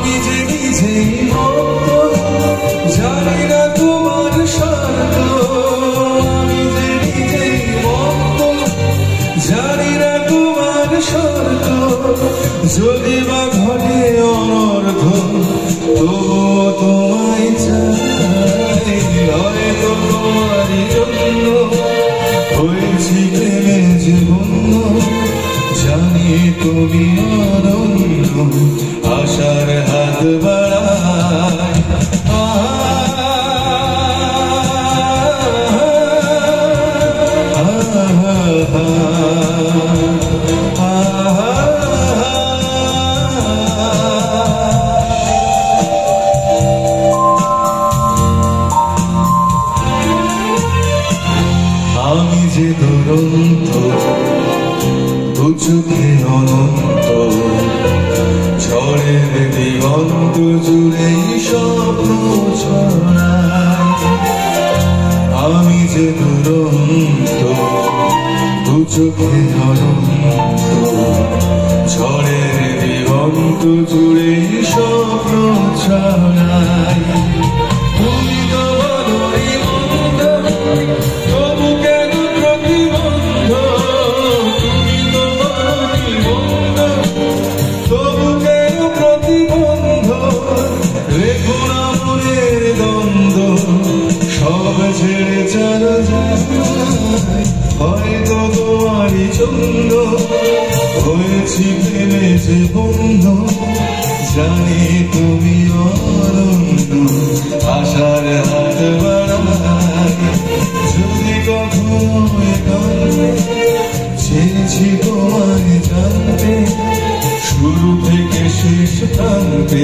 আমি যে নিজেই মত জানি না তোমার স্বার্থ, আমি যে নিজেই মত জানি না তোমার স্বার্থ। যদি বা ঘটে অনর্থ তবুও তোমায় চাই, হয়তো তোমারই জন্য হয়েছি প্রেমে যে বন্য। জানি তুমি অনন্য আশার হাত বাড়ায়। আমি যে দুরন্ত দু চোখে অনন্ত, ঝড়ের দিগন্ত জুড়েই স্বপ্ন ছড়ায়। আমি যে দুরন্ত দু চোখে অনন্ত, ঝড়ের দিগন্ত জুড়েই স্বপ্ন ছড়ায়। তুমি তো বলোই মন্দ, তবু কেন প্রতিবন্ধ? তুমি তো বলোই মন্দ, তবু কেন প্রতিবন্ধ? রেখো না মনের দ্বন্দ্ব, সব ছেড়ে চলো যায়। হয়তো তোমারই জন্য হয়েছি প্রেমে যে বন্ধ। জানি তুমি অনন্য আশার হাত বাড়ায়। যদি কখনো একান্তে চেয়েছি তোমায় জানতে, শুরু থেকে শেষ প্রান্তে